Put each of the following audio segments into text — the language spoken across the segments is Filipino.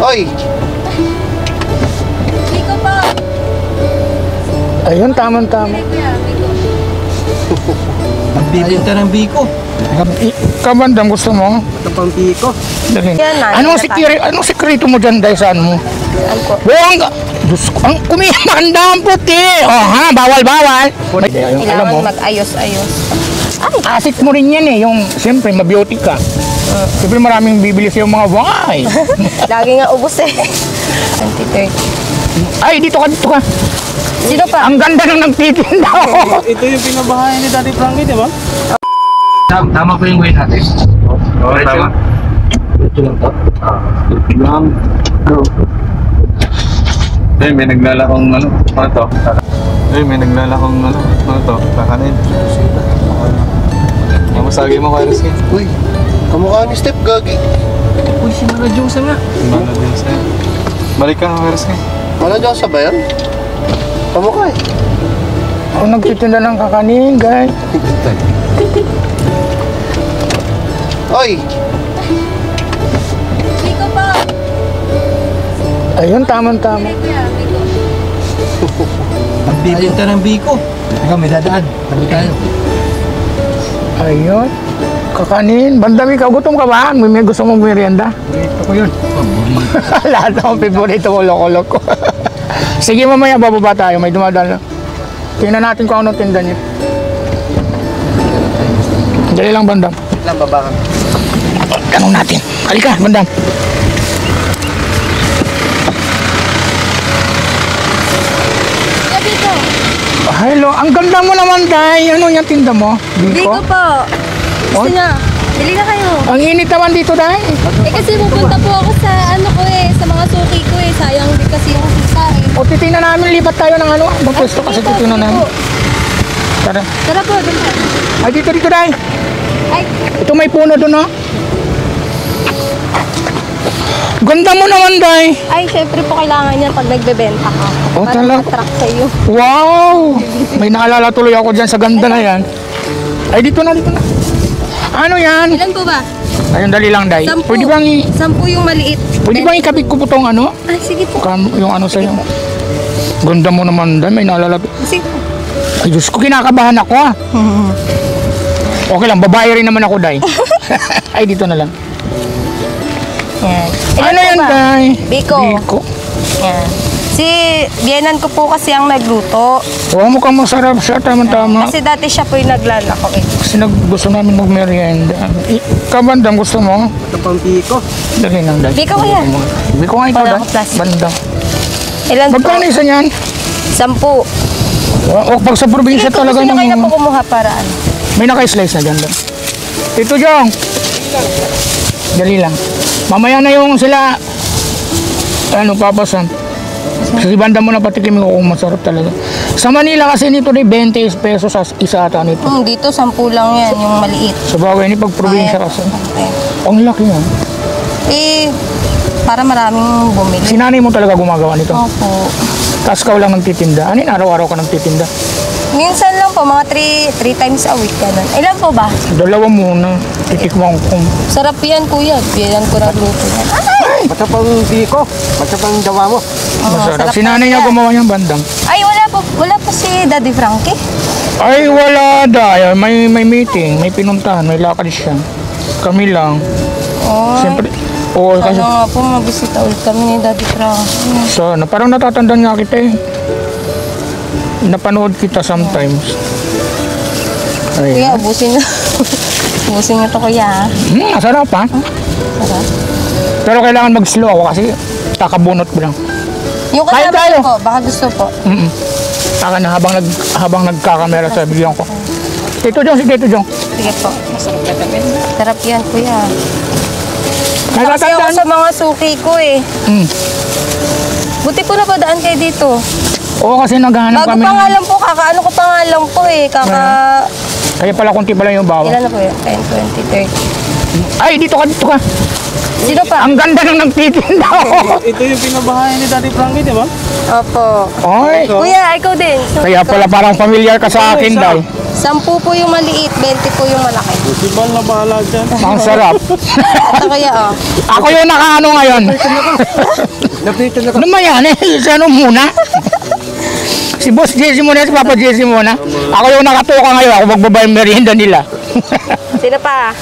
Oy! Biko po. Ayun, tama-tama. Magbibinta ng biko. Kabandam, gusto mo? Ito pang biko. Anong sekreto mo dyan, Day? Saan mo? Buwang! Diyos ko, ang kumihanda ang puti! Oh ha, bawal-bawal! Kailangan mag-ayos-ayos. Asik mo rin yan eh, yung siyempre mabiotic ka. Siyempre maraming bibili sa'yo mga wine. Lagi nga ubos eh. 2030. Ay, dito ka. Sino pa? Ang ganda ng nagtitinda. Ito yung pinabahayan ni Daddy Frankie, di ba? Tama po yung way natin. Oo, tama. Ito lang to. Eh, may naglalakong ano to? Eh, may naglalakong ano to? Kakanin. Ang masagi mo kay Rizky. Uy! Kamukha ni Step, gagi. Uy, si Mala Diyosa nga. Mana din sa'yo. Balik ka kay Rizky. Wala dyan sa bayan? Kamukha eh. Ako nagtitinda ng kakanin, guys. Oy! Biko po. Ayun, tama-tama. Magbibinta ng biko. Ikaw, may dadaan. Tabi tayo. Ayun. Kakanin. Bandam, ikaw, gutom ka ba? May gusto mong merienda? Ito ko yun. Lahat ng paborito ko, loko-loko. Sige, mamaya bababa tayo. May dumadaan lang. Tingnan natin kung ano tinda niyo. Dali lang, Bandam. Lang, baba kami. Tanong natin. Halika, Bandam. Biko. Hello, ang ganda mo naman, Day. Ano yung tinda mo? Biko po. Gusto Oh. niya. Bili na kayo. Ang init naman dito, Day. Eh kasi pupunta po ako sa ano ko eh, sa mga suki ko eh. Sayang din kasi yung sisa eh. O, titingnan namin. Lipat tayo ng ano. Magpwesto kasi Sige po, titingnan sige namin. po. Tara. Tara po, dun. Ay, dito, Day. Ay, Ito may puno doon, oh. Ganda mo naman, Day. ay, syempre po kailangan yan pag nagbebenta ka. Oh, Para talaga? ma-attract sa'yo. Wow! May naalala tuloy ako dyan sa ganda na yan. Ay, dito na. Ano yan? Ilan po ba? Ayun, dali lang, Day. 10. Pwede bang 10 yung maliit. pwede bang ikabit ko po tong ano? Ah, sige po. Yung ano sa'yo. Ganda mo naman, Day. May naalala. Sige po. Ay, Diyos ko, kinakabahan ako, ah. Okay lang, babae rin naman ako, Day. Ay, dito na lang. Yan. Ano po yan, ba? Day? Biko. Biko. Yan. Si biyenan ko po kasi ang nagluto. Oh, mukhang masarap siya, tama-tama. Kasi dati siya po yung naglalako eh. Kasi gusto namin magmerienda. Kabandang, gusto mo? Ito pang biko. Dali lang, Day. Biko ko yan. Biko nga ikaw, Wala Day. akong plastic. Bandang. Ilan po? Magkano isa niyan? 10. O, pag sa probinsya Sige po, talaga gusto nyo kayo na po ng... kumuha para ano. May naka-slice na dyan, Day. Tito Jong! Dali lang. Mamaya na yung sila... Ano, papasan. Kasi banda mo na patikimin ko kung masarap talaga. Sa Manila kasi nito ni 20 pesos sa isa ata nito. Dito 10 lang yan, yung maliit. Sa bagay ni pag probinsya Ayan. kasi. Okay. Ang laki yan. Eh, para maraming bumili. Si nanay mo talaga gumagawa nito. Opo. Tapos ikaw lang nagtitinda. Ano yun, araw-araw ka nagtitinda? Minsan lang po, mga 3 times a week. Ganun. Ilan po ba? Dalawa muna. Titikman ko. Sarap yan, kuya. Biyan ko nagluto yan. Basta pang biko. Basta pang dawa mo. Masarap. sarap Si nanay niya yan. gumawa niyang bandang. Ay, wala po si Daddy Frankie. Ay, wala dahil. May meeting, may pinuntahan, may lakad siya. Kami lang. Oh, Siyempre, oo, kasi sana nga po mabisita ulit kami ni Daddy Frankie. sana. Parang natatandaan nga kita eh. Napanood kita sometimes. Kuya, Ay. ubusin na. Ubusin nyo to, kuya. Ha? Masarap ha. Sarap. Pero kailangan mag-slow ako kasi kakabunot ko lang. Yung Kain kasama tayo. niyo po, baka gusto po. Saka na habang nagkakamera sa bigyan ko. Tito Jong, si Tito Jong. Sige po. Sarap yan, kuya. Kasi ako Natatandaan. sa mga suki ko eh. Buti po napadaan kayo dito. Oo, kasi naghahanap Bago kami. pa nga lang po, kakaano ko pa nga lang po eh. Kaya pala kunti pala yung bawang. Ilan na po yun? 10, 20, 30. Ay, dito ka. Sino pa? Ang ganda ng nagtitinda. Ito yung pinabahayan ni Daddy Frankie, di ba? Opo. Oy, Kuya, ikaw din. So, kaya pala parang familiar ka sa akin, Day. 10 po yung maliit, 20 po yung malaki. Si Bal na bahala dyan. Ang sarap. Ito kaya, oh. Ako yung nakaano ngayon. Napitan ako. Ano ba yan eh? Sa ano muna? Si Boss Jesse muna, si Papa Jesse muna. Ako yung nakatuka ngayon. Ako magbabay merienda nila. Sino pa?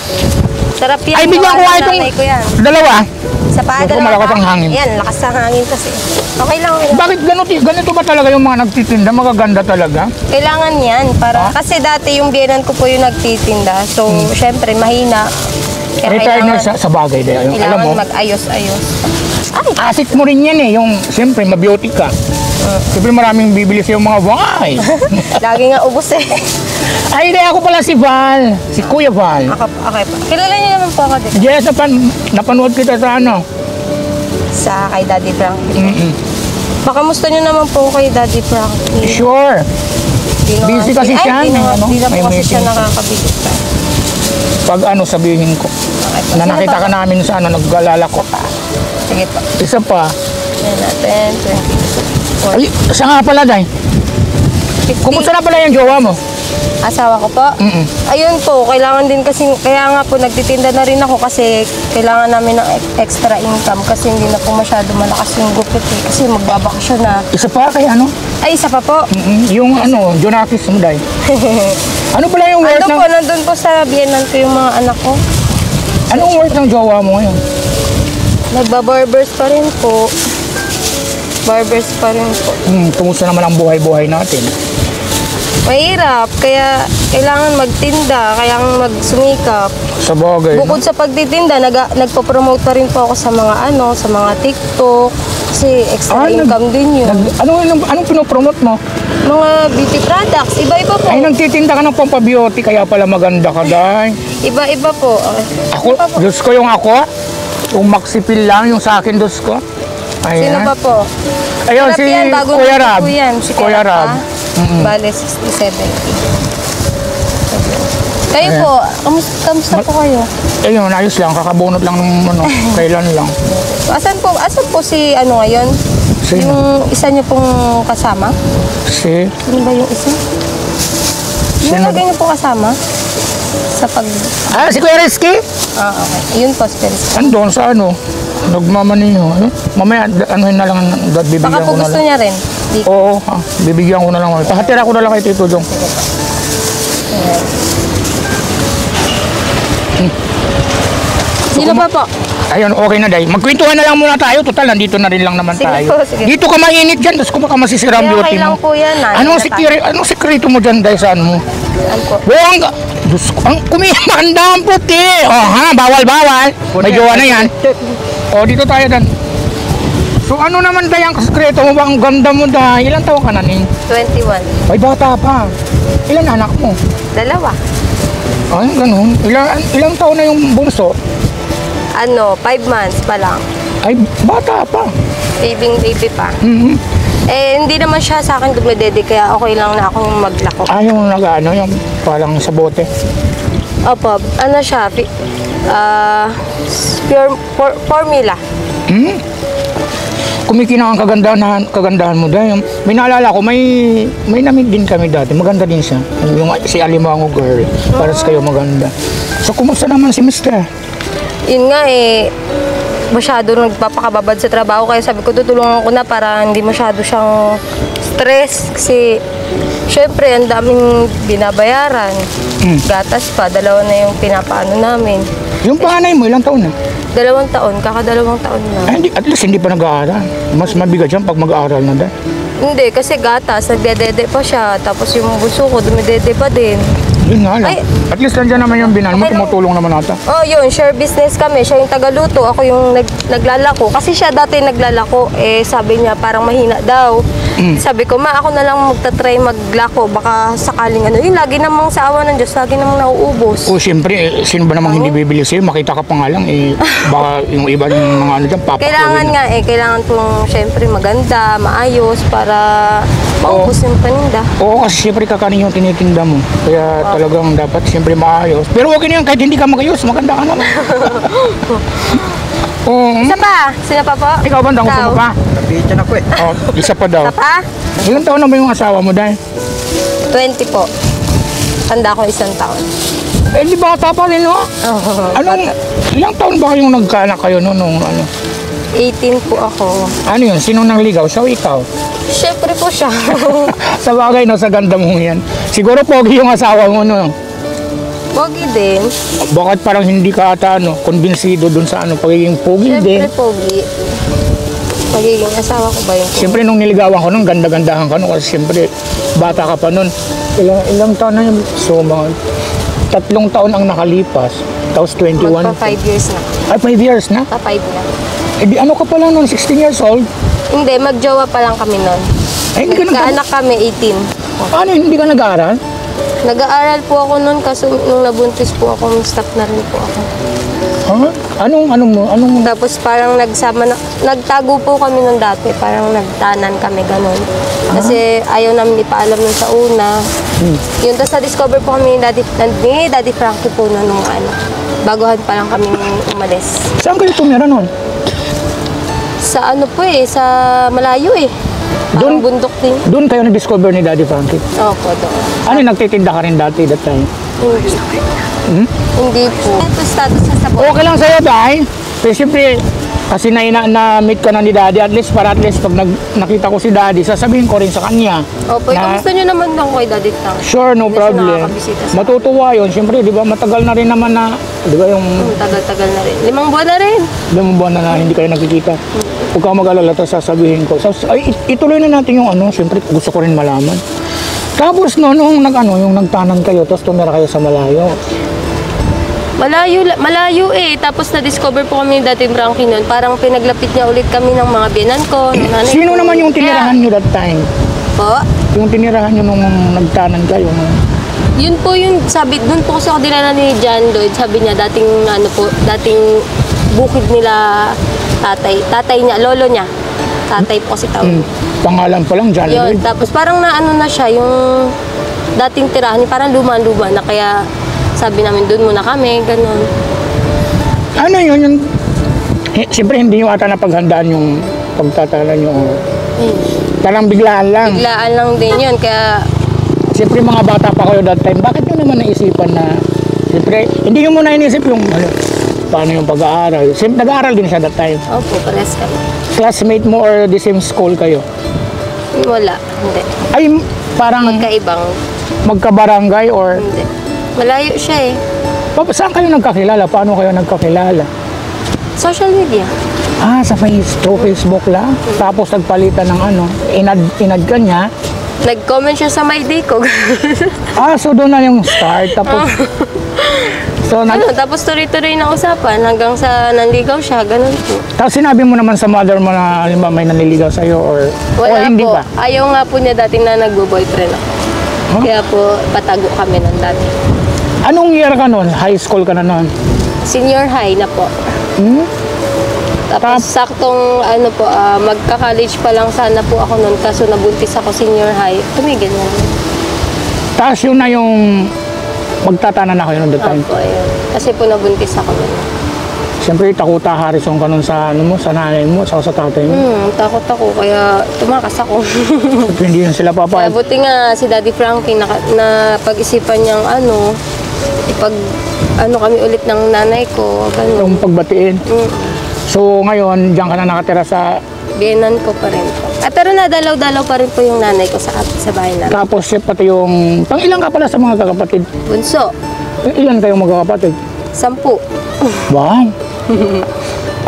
Sarap yan. Ay, bigyan ko gawa nga ng itong nanay ko yan. dalawa. Sa pa, Gusto, dalawa malakas pa. ang hangin. Yan, lakas ang hangin kasi. Okay lang. Bakit ganito ba talaga yung mga nagtitinda? Magaganda talaga? Kailangan yan para kasi dati yung biyenan ko po yung nagtitinda. So, syempre mahina. Kaya Retired na kailangan, sa bagay. Day. Alam kailangan mo, mag-ayos-ayos. Ay, asset mo rin yan eh. Yung, siyempre, mabiotic ka. Siyempre, maraming bibili sa yung mga wine. lagi nga ubos eh. Ay, hindi. Ako pala si Val. Si Kuya Val. Okay pa. Kilala niyo naman po ako din. Yes, napanood kita sa ano. Sa kay Daddy Frankie. Mm-mm. Baka musta niyo naman po kay Daddy Frankie. Sure. Di na Busy kasi siya, Di na, ano, di na may po kasi siya meeting. nakakabigit pa. Pag ano sabihin ko. Okay. Na nakita ka namin sa ano, naggalala ko. Sige pa. Isa pa. Yan natin. 20. Ay, isa nga pala, Day. 50. Kumusta na pala yung jowa mo? Asawa ko po? Mm-mm. Ayun po, kailangan din kasi, kaya nga po nagtitinda na rin ako kasi kailangan namin ng extra income kasi hindi na po masyado malakas yung gupit eh, kasi magbabakasyon na. Isa pa kay ano? Ay, isa pa po. Yung ano, Jonakis mo, Day. Ano pala yung worth Ando ng... po, nandun po sa biyenan ko yung mga anak ko. Anong worth ng jowa mo ngayon? Nagbabarbers pa rin po. Barbers pa rin po. Kumusta naman ang buhay-buhay natin? Mahirap, kaya kailangan magtinda, kailangan magsumikap. Sa bagay. no? Bukod sa pagtitinda, nagpo-promote pa rin po ako sa mga sa mga TikTok. Kasi extra income din yun. Anong pinopromote mo? Mga beauty products, iba-iba po. Ay, nagtitinda ka ng pampabeauty, kaya pala maganda ka, Day. Iba-iba po. Ako, Diyos ko yung ako. Yung maxipil lang, yung sa akin, Diyos ko. Ayan. Sino pa po? Ayun, Sarap si yan, bago Kuya na Rab. po yan. Si Kuya Rab. Bale, 60-70. Kayo Ayan. po, kamusta po kayo? Ayun, ayos lang. Kakabunot lang ng ano, kailan lang. Asan po si ngayon? Sino? Yung isa niyo pong kasama? Si... Sino ba yung isa? Yung Sino? lagi niyo po kasama? Sa pag... Ah, si Kuya Rizky? Okay. Yun po, Spence. Andun sa ano, nagmamaniho. Mamaya, anuhin na lang, bibigyan Baka po ko na gusto lang. niya rin. Di, Oo, bibigyan ko na lang. Pahatira ko na lang kay Tito Jong. Sino pa po? Ayun, okay na, Day. Magkwentuhan na lang muna tayo. Total, nandito na rin lang naman Sige tayo. po, sige. Dito ka mainit dyan, tapos kung baka masisira ang Kaya beauty okay lang mo. po yan. Anong sekreto mo dyan, Day, saan mo? Ano po? Buwang ka. Diyos ko, ang kumihanda ang puti. Oh, ha, bawal. May jowa na yan. Oh, dito tayo dan. So, ano naman, Day, ang sekreto mo ba? Ang ganda mo, Day. Ilang taon ka na, Ning? 21. Ay, bata pa. Ilan anak mo? 2. Ay, ganun. Ilang taon na yung bunso? 5 months pa lang. Ay, bata pa. Baby pa. Mhm. Eh, hindi naman siya sa akin dumidede, kaya okay lang na akong maglako. Yung nag-ano, yung parang sa bote. Opo, siya? Pure formula. Kumikinang ang kagandahan mo dahil. May naalala ko, may namit din kami dati. Maganda din siya. Yung si Alimango girl. Paras kayo maganda. So, kumusta naman si Mr.? Yun nga masyado nagpapakababad sa trabaho, kaya sabi ko tutulungan ko na para hindi masyado siyang stress kasi syempre ang daming binabayaran. Gatas pa, 2 na yung pinapaano namin. Yung panganay mo, ilang taon na? 2 taon, kaka-2 taon na. Ay, at least hindi pa nag-aaral. Mas mabigat yan pag mag-aaral na dahil. Hindi, kasi gatas, nagdedede pa siya, tapos yung bunso ko dumidede pa din. Yun nga lang. Ay. At least nandiyan naman yung binan mo, Okay lang. tumutulong naman ata. Oh, yun, share business kami. Siya yung tagaluto, ako yung naglalako. Kasi siya dati naglalako, sabi niya parang mahina daw. Sabi ko, ma, ako na lang magta-try maglako. Baka sakaling yun, lagi namang sa awa ng Diyos, lagi namang nauubos. O siyempre, sino ba namang hindi bibili sa'yo? Makita ka pa nga lang, baka yung iba yung mga ano dyan, Kailangan nga kailangan pong syempre maganda, maayos, para maubos yung paninda. Oo, kasi siyempre kakanin yung tinitinda mo. Kaya talagang dapat siyempre maayos. Pero okay na yan, kahit hindi ka magayos, maganda ka naman. Oo. Isa pa. Sino pa po? Ikaw ba, gusto mo pa? Napitan ako eh. Oh, isa pa daw. Isa pa? Ilang taon na ba yung asawa mo, Day? 20 po. Tanda ko 1 taon. Eh, di bata pa rin, no? Oh, Anong, ilang taon ba kayong nagkaanak kayo no, nung ano? 18 po ako. Ano yun? Sino nang ligaw? Siya o ikaw? Siyempre po siya. Sa bagay, no, sa ganda mong yan. Siguro pogi yung asawa mo, no? Pogi din. Bakit parang hindi ka ata, no, konbinsido dun sa ano, pagiging pogi din? Siyempre pogi. Magiging asawa ko ba yun? Siyempre, nung niligawan ko nung ganda-gandahan ka nung, kasi siyempre, bata ka pa nun. Ilang taon na yun? So, mga 3 taon ang nakalipas. Tapos 21. Magpa 5 years na. Ay, 5 years na? Pa 5 na. Eh, di ano ka pa lang nun, 16 years old? Hindi, magjowa pa lang kami nun. Ay, hindi ka Nagkaanak kami 18. Ano, hindi ka nag-aaral? Nag-aaral po ako nun kasi nung nabuntis po ako, stop na rin po ako. Ha? Anong Tapos parang nagtago po kami nun dati, parang nagtanan kami ganun. Kasi ayaw namin ipaalam nun sa una. Yun, tapos na-discover po kami ni Daddy Frankie po nun nung ano. Baguhan pa lang kami umalis. saan kayo tumira nun? Sa ano po eh, sa malayo eh. Parang Doon? bundok din. Doon kayo na-discover ni Daddy Frankie. Opo, doon. Ano, nagtitinda ka rin dati that time? Hindi. Hindi po. Ito status sa sabon. Okay lang sa'yo, Day. Pero siyempre, kasi na-meet ka na ni Daddy, at least pag nakita ko si Daddy, sasabihin ko rin sa kanya. Opo, kamusta nyo naman lang kay Daddy Tang? Sure, no Hindi siya problem. nakakabisita sa Matutuwa yun. Siyempre, di ba, matagal na rin naman na, di ba, yung tagal-tagal na rin. 5 buwan na rin. ilang buwan na hindi kayo nakikita. Huwag kang mag-alala, tapos sasabihin ko. Ay, ituloy na natin yung ano, siyempre, gusto ko rin malaman. Tapos no, nung yung nagtanan kayo, tapos tumira kayo sa malayo. Malayo eh. Tapos na-discover po kami ni Daddy Frankie nun. Parang pinaglapit niya ulit kami ng mga biyanan ko. ng nanay Sino ko. naman yung Kaya- tinirahan nyo that time? Po? Yung tinirahan nyo nung nagtanan kayo? Yun po yung sabi, dun po kasi ako dinala ni John Lloyd. Sabi niya, dating bukid nila tatay niya, lolo niya. Tatay po kasi tawag. Pangalan pa lang, John Yun, Lloyd. tapos parang naano na siya, yung dating tirahan niya, parang luma-luma na kaya sabi namin, doon muna kami, ganun. Ano yun? Siyempre, hindi nyo ata napaghandaan yung pagtatanan nyo. Parang biglaan lang. Biglaan lang din yun, kaya Siyempre, mga bata pa kayo that time. Bakit nyo naman naisipan na, siyempre, hindi nyo muna inisip yung, paano yung pag-aaral. Siyempre, nag-aaral din siya that time. opo, pares kami. Classmate mo or the same school kayo? Wala, hindi. Ay, parang Magkaibang, magkabarangay or hindi. Malayo siya eh. saan kayo nagkakilala? Paano kayo nagkakilala? Social media. Sa Facebook lang. Tapos nagpalitan ng inad ka niya. Nag-comment siya sa my day ko. So doon na yung start. Tapos, Tapos tuloy-tuloy na usapan hanggang sa nanligaw siya, ganun po. tapos sinabi mo naman sa mother mo na halimbawa may nanliligaw sa'yo or Wala hindi po. ba? Ayaw nga po niya dating na nagbo-boyfriend ako. Huh? Kaya po, patago kami ng dati. Anong year ka nun? High school ka na nun? Senior high na po. Tapos saktong magka-college pa lang sana po ako noon kaso nabuntis ako senior high. Tumigil na. Tapos yun na yung magtatanan na kayo noon that time. Opo, ayun. Kasi po nabuntis ako noon. Siyempre, takuta Harrison ka nun sa, sa nanay mo, sa tatay mo. Takot ako kaya tumakas ako. Siyempre, hindi yun sila Kaya papayag. buti nga si Daddy Frankie na pag-isipan niyang kami ulit ng nanay ko, ganun. Yung pagbatiin. So, ngayon, diyan ka na nakatira sa... Biyenan ko pa rin po. Pero nadalaw-dalaw pa rin po yung nanay ko sa bahay namin. Tapos, pati yung... Ilan ka pala sa mga kakapatid? Bunso, Ilan kayong magkakapatid? 10. Wow!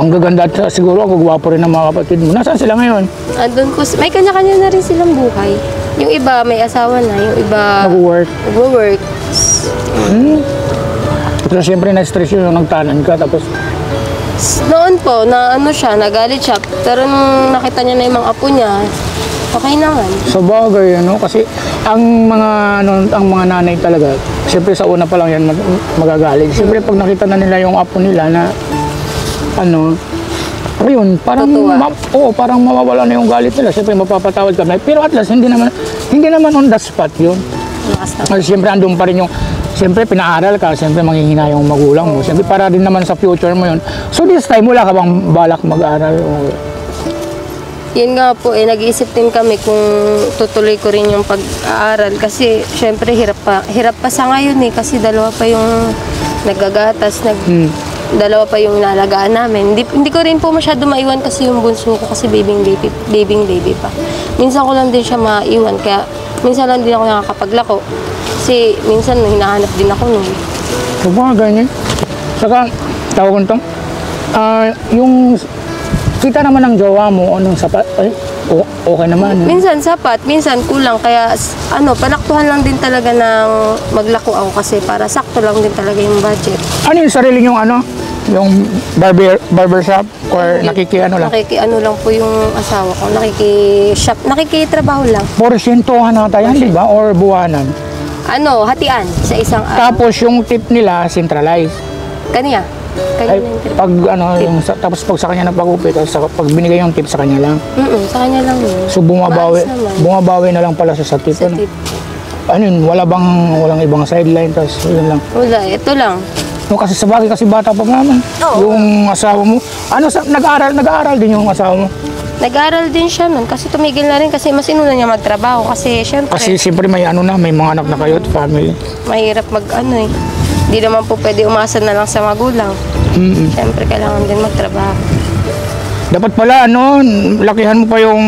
Ang gaganda at siguro ang gagwapo rin ng mga kapatid mo. Nasaan sila ngayon? Andun po, may kanya-kanya na rin silang buhay. Yung iba may asawa na, yung iba Nag-work. nag-work. Pero siyempre na-stress yun nung nagtanan ka. Tapos, Noon po, nagalit siya. Pero nung nakita niya na yung mga apo niya, okay naman. sa bagay, kasi ang mga nanay talaga, siyempre sa una pa lang yan magagalit. Siyempre pag nakita na nila yung apo nila na, ayun, parang, Tutuwa. parang mawawala na yung galit nila. Siyempre mapapatawad ka. Pero at least, hindi naman on the spot yun. Lakas na. Kasi siyempre andun pa rin yung, Siyempre, pinaaral ka, siyempre manghihina yung magulang mo. Siyempre, para din naman sa future mo yun. So, this time, wala ka bang balak mag-aral? Yun nga po, nag-iisip din kami kung tutuloy ko rin yung pag-aaral. Kasi, syempre, hirap pa sa ngayon kasi dalawa pa yung nagagatas, dalawa pa yung nalagaan namin. Hindi ko rin po masyado maiwan kasi yung bunso ko kasi baby pa. Minsan ko lang din siya maiwan, kaya minsan lang din ako nakakapaglako. Kasi minsan hinahanap din ako nun. So, mga ganyan. Saka, tawag ko yung kita naman ng jowa mo, anong sapat, okay naman. Minsan sapat, minsan kulang. Kaya panaktuhan lang din talaga ng maglako ako kasi para sakto lang din talaga yung budget. Ano yung sarili yung yung barbershop or nakikiano lang? Nakikiano lang po yung asawa ko. Nakikitrabaho lang. Porsyentuhan nata yan, di ba? Or buwanan? Hatian sa isang Tapos yung tip nila, centralized. Kanya Ay, yung trip. pag tapos pag sa kanya nagpagupit, tapos pag binigay yung tip sa kanya lang. Sa kanya lang yun. So bumabawi, Maayos naman. bumabawi na lang pala sa tip. Sa Ano? tip. Ano yun, walang ibang sideline, tapos yun lang. Wala, ito lang. No, kasi sa bagay, kasi bata pa naman. Oo. Yung asawa mo, nag-aaral din yung asawa mo. Nag-aral din siya nun kasi tumigil na rin kasi mas inuna niya magtrabaho kasi syempre Kasi siyempre may may mga anak na kayo at family. mahirap Hindi naman po pwede umasa na lang sa magulang. Syempre kailangan din magtrabaho. Dapat pala lakihan mo pa yung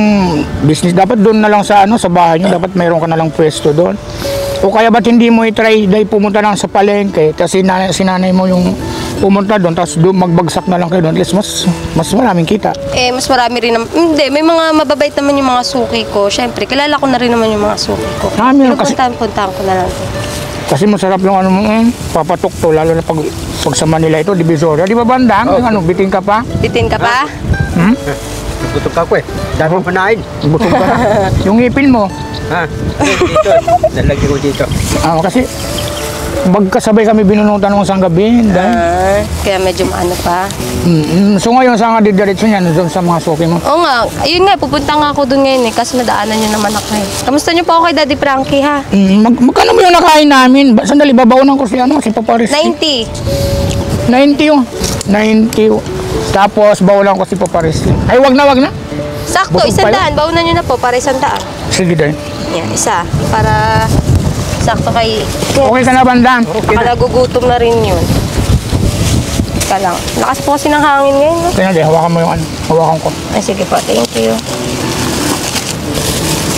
business. Dapat doon na lang sa sa bahay nyo, dapat mayroon ka na lang pwesto doon. O kaya ba't hindi mo i-try dahil pumunta lang sa palengke, kasi sinanay mo yung pumunta doon, tapos doon magbagsak na lang kayo doon. At least mas maraming kita. Mas marami rin naman. Hindi, may mga mababait naman yung mga suki ko. Syempre, kilala ko na rin naman yung mga suki ko. Meron kasi, puntahan ko na lang. kasi masarap yung papatok to, lalo na pag sa Manila ito, Divisoria. Di ba bandang? Yung bitin ka pa? Bitin ka pa? Nagutok ako Dami mo panain. Busog ka na. Yung ngipin mo. Ha? Dito. Nalagyan ko dito. Kasi magkasabay kami binunutan ng isang gabi. Kaya medyo maano pa. So ngayon, saan nga didiretso niyan? Doon sa mga suki mo? Oo nga, ayun nga, pupunta nga ako doon ngayon kasi nadaanan niyo naman ako Kamusta niyo po ako kay Daddy Frankie ha? Magkano mo yung nakain namin? Sandali, babaunan ko si Papa Rizky. 90. 90 yung. 90. Tapos, baunan ko si Papa Rizky. Ay, wag na. Sakto, Busog pa 100. Baunan niyo na po para 100. Sige din. Yan, isa. Para sakto kay... Okay ka na, bandang? Baka nagugutom na rin yun. Teka lang. Lakas po kasi ng hangin ngayon. No? Tingnan din, hawakan mo yung hawakan ko. Ay, sige po. Thank you.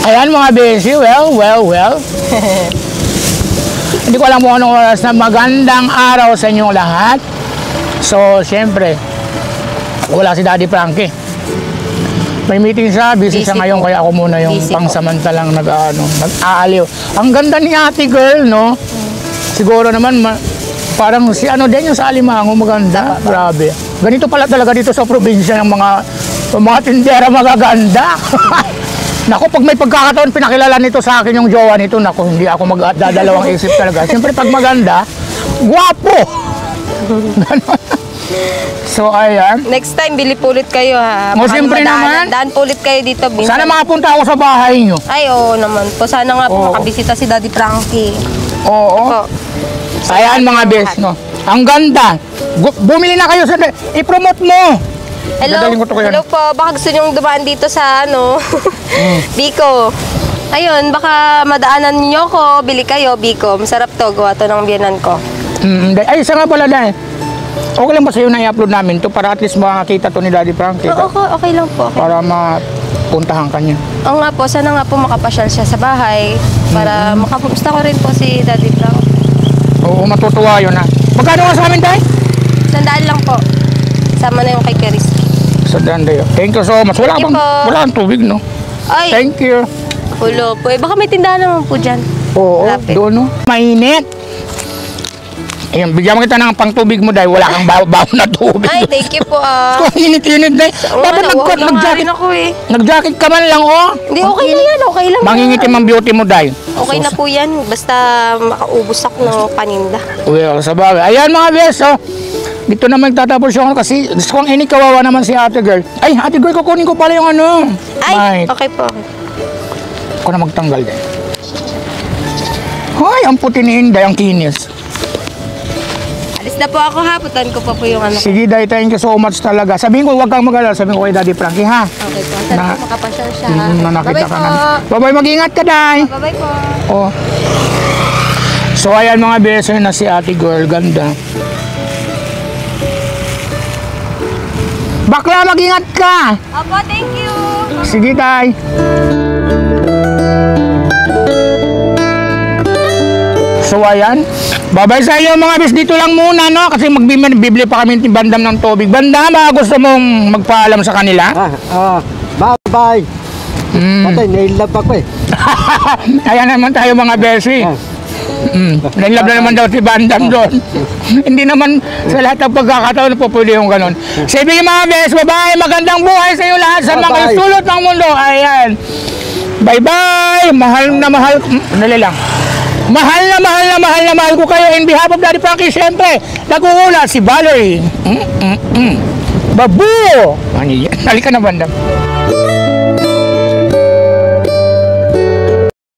Ayan mga besi, well. Hindi ko alam kung anong oras na magandang araw sa inyong lahat. So, siyempre, wala si Daddy Frankie. May meeting siya, busy siya ngayon, kaya ako muna yung pangsamantalang nag-aaliw. Ang ganda ni ate girl, no? Siguro naman, parang si din yung sa Alimango, maganda. Grabe. Ganito pala talaga dito sa probinsya ng mga tindera magaganda. Naku, pag may pagkakataon, pinakilala nito sa akin yung jowa nito, naku, hindi ako magdadalawang isip talaga. Siyempre, pag maganda, guwapo! Ganon. So, ayan. Next time, bili po ulit kayo ha. Siyempre naman. Daan po ulit kayo dito. Sana makapunta ako sa bahay nyo. Ay, oo naman po. Sana nga po makabisita si Daddy Frankie. Oo. Ayan mga bes, no? Ang ganda. Bumili na kayo sa... I-promote mo. Hello po. Baka gusto nyong dumaan dito sa Biko. Ayun, baka madaanan niyo ko. Bili kayo, Biko. Masarap to. Gawa to ng biyanan ko. Ay, isa nga pala dahil. Okay lang ba sa'yo na i-upload namin to para at least makakita to ni Daddy Frankie? Okay lang po. Para mapuntahan ka niya. Oo nga po. Sana nga po makapasyal siya sa bahay. Para makapusta ko rin po si Daddy Frankie. Oo, matutuwa yun ha. Magkano nga sa amin tayo? 100 lang po. Sama na yung kay Keris. Sa Danday. Thank you so much. Wala Thank you po. kang tubig, no? Ay, Thank you. Hulo po. Baka may tindahan naman po dyan. Oo, Lapit. doon, no? Mainit. Ayun, bigyan mo kita ng pangtubig mo dahil wala kang baon na tubig. Ay, thank you po Kung init-init dahil. Dapat nag-jacket. ako eh. Nag-jacket ka man lang, oh. Hindi, okay na yan. Okay lang. Mangingitim ang beauty mo dahil. Okay na po yan. Basta makaubos ako ng paninda. Well, sa bagay. Ayan mga bes, oh. Dito na magtatapos yung kasi gusto kong kawawa naman si ate girl. Ay, ate girl, kukunin ko pala yung Ay, Might. okay po. Ako na magtanggal din. Ay, ang puti ni Inday, ang kinis. na po ako ha. Putan ko pa po yung ano. Sige, Day, thank you so much talaga. Sabihin ko, huwag kang mag-alala. Sabihin ko kay Daddy Frankie, ha? Okay po. Sana po makapasyal siya. Na nakita Bye-bye ka po. na. Bye-bye, mag-ingat ka, Day. Bye-bye po. Oh. So, ayan mga beso na si ate girl. Ganda. Bakla, mag-ingat ka. Opo, thank you. Sige, Day. So, ayan. Babay sa iyo mga bis. Dito lang muna, no? Kasi magbibili pa kami ng bandam ng tubig. Bandam, gusto mong magpaalam sa kanila? Bye-bye. Patay, nailap ako eh. Ayan naman tayo mga besi. Nailab na naman daw si Bandam doon. Hindi naman sa lahat ng pagkakataon po pwede yung ganun. Sige mga bes, bye-bye. Magandang buhay sa iyo lahat sa mga sulot ng mundo. Ayan. Bye-bye. Mahal na mahal. Dali lang. Mahal na mahal na mahal na mahal ko kayo. In behalf of Daddy Frankie, syempre, nag-uula si Valerie. Babu! Halika na, Bandam.